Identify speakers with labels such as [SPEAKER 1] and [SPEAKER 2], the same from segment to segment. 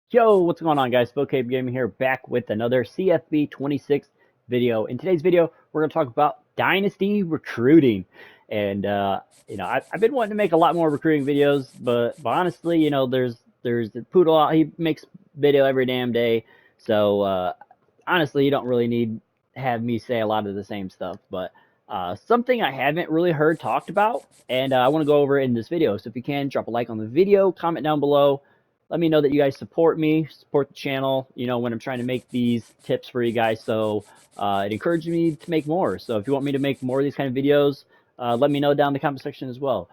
[SPEAKER 1] Yo, what's going on, guys? Cape Gaming here, back with another CFB 26 video. In today's video, we're going to talk about Dynasty recruiting. And I've been wanting to make a lot more recruiting videos, but honestly, there's the Poodle out. He makes video every damn day. So honestly, you don't really need have me say a lot of the same stuff. But something I haven't really heard talked about, and I want to go over in this video. So if you can, drop a like on the video, comment down below. Let me know that you guys support me, support the channel, when I'm trying to make these tips for you guys. So it encourages me to make more. So if you want me to make more of these kind of videos, let me know down in the comment section as well.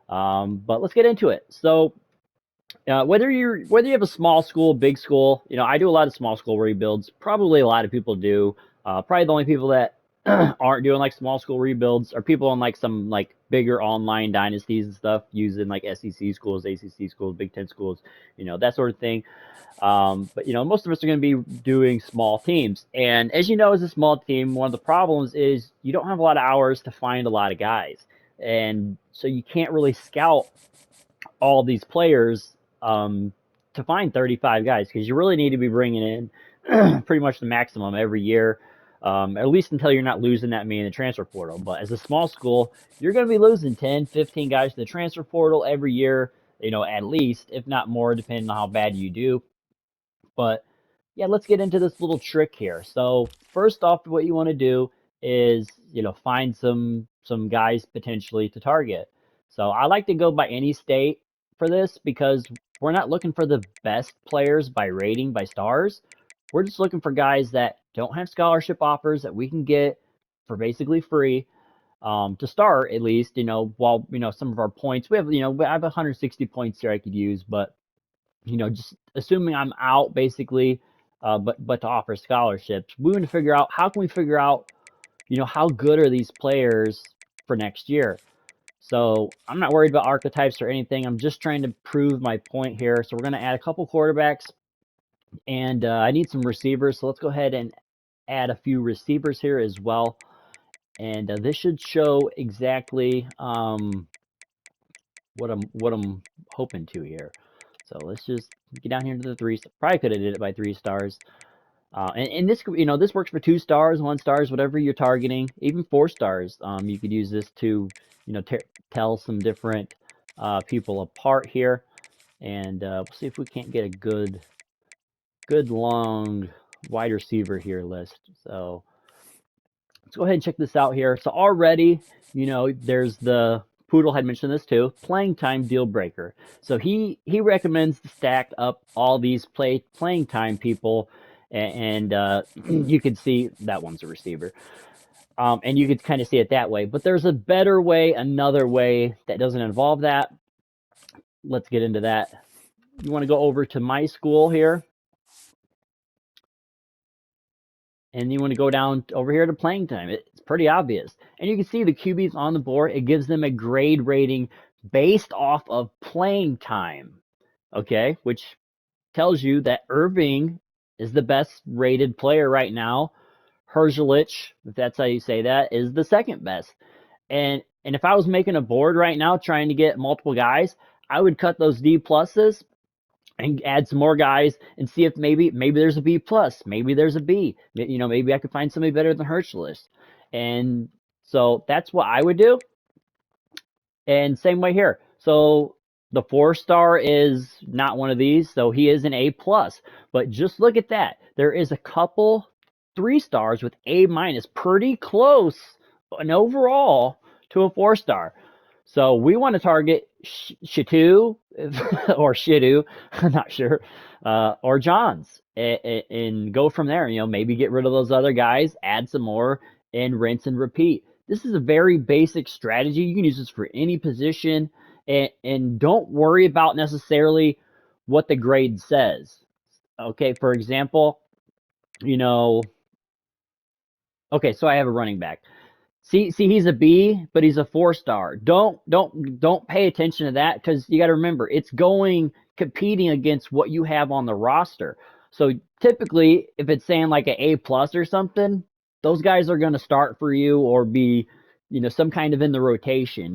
[SPEAKER 1] But let's get into it. So whether you have a small school, big school, I do a lot of small school rebuilds. Probably a lot of people do. Probably the only people that aren't doing like small school rebuilds are people in like some like bigger online dynasties and stuff, using like SEC schools, ACC schools, Big Ten schools, that sort of thing. But most of us are going to be doing small teams, and as you know, as a small team, one of the problems is you don't have a lot of hours to find a lot of guys, and so you can't really scout all these players to find 35 guys, because you really need to be bringing in pretty much the maximum every year, at least until you're not losing that many in the transfer portal. But as a small school, you're going to be losing 10, 15 guys to the transfer portal every year, at least, if not more, depending on how bad you do. But yeah, let's get into this little trick here. So first off, what you want to do is, find some guys potentially to target. So I like to go by any state for this, because we're not looking for the best players by rating, by stars. We're just looking for guys that don't have scholarship offers that we can get for basically free, to start at least, while, some of our points, I have 160 points here I could use, but just assuming I'm out basically, but to offer scholarships, we want to figure out, how can we figure out, how good are these players for next year. So I'm not worried about archetypes or anything. I'm just trying to prove my point here. So we're going to add a couple quarterbacks, and I need some receivers. So let's go ahead and add a few receivers here as well. And this should show exactly what I'm hoping to here. So let's just get down here to the threes. Probably could have did it by 3 stars. And this, this works for 2 stars, 1 stars, whatever you're targeting, even 4 stars. You could use this to, tell some different people apart here. And we'll see if we can't get a good long wide receiver here list. So let's go ahead and check this out here. So already, there's the Poodle had mentioned this too, playing time deal breaker. So he recommends to stack up all these playing time people, and you could see that one's a receiver. And you could kind of see it that way. But there's a better way, another way that doesn't involve that. Let's get into that. You want to go over to my school here, and you want to go down over here to playing time. It's pretty obvious. And you can see the QBs on the board. It gives them a grade rating based off of playing time, okay? Which tells you that Irving is the best rated player right now. Herzelich, if that's how you say that, is the second best. And if I was making a board right now trying to get multiple guys, I would cut those D pluses and add some more guys and see if maybe there's a B plus, maybe there's a B. Maybe I could find somebody better than Herschelist. And so that's what I would do. And same way here. So the 4 star is not one of these, so he is an A plus. But just look at that. There is a couple 3 stars with A minus, pretty close an overall to a 4 star. So we want to target Shitu or Shidu, I'm not sure, or Johns, and go from there. Maybe get rid of those other guys, add some more, and rinse and repeat. This is a very basic strategy. You can use this for any position, and don't worry about necessarily what the grade says. Okay, for example, okay, so I have a running back. See, he's a B, but he's a 4 star. Don't pay attention to that, because you got to remember, it's competing against what you have on the roster. So typically, if it's saying like an A plus or something, those guys are going to start for you or be, some kind of in the rotation.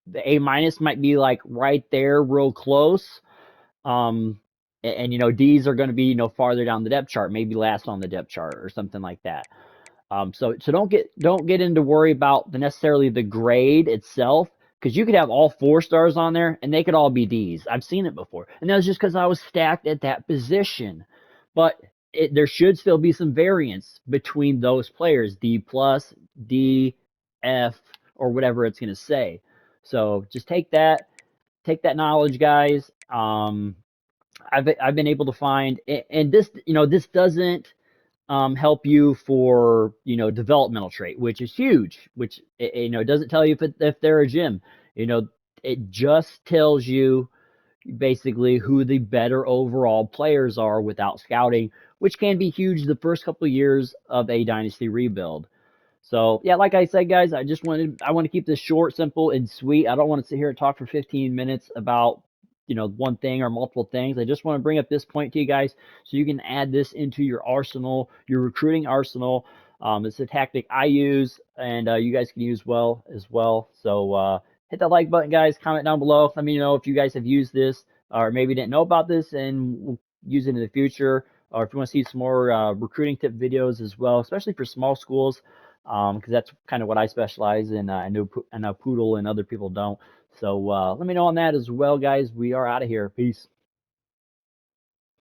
[SPEAKER 1] The A minus might be like right there, real close. Um, and D's are going to be farther down the depth chart, maybe last on the depth chart or something like that. So don't get into worry about necessarily the grade itself, because you could have all 4 stars on there and they could all be D's. I've seen it before, and that was just because I was stacked at that position. But there should still be some variance between those players, D plus, D, F, or whatever it's going to say. So just take that knowledge, guys. I've been able to find, and this doesn't help you for developmental trait, which is huge. Which it doesn't tell you if they're a gym. You know, it just tells you basically who the better overall players are without scouting, which can be huge the first couple of years of a dynasty rebuild. So yeah, like I said, guys, I want to keep this short, simple, and sweet. I don't want to sit here and talk for 15 minutes about one thing or multiple things. I just want to bring up this point to you guys so you can add this into your arsenal, your recruiting arsenal. It's a tactic I use, and you guys can use well as well. So hit that like button, guys. Comment down below. Let me know if you guys have used this or maybe didn't know about this and will use it in the future. Or if you want to see some more recruiting tip videos as well, especially for small schools, because that's kind of what I specialize in. I know Poodle and other people don't. So let me know on that as well, guys. We are out of here. Peace.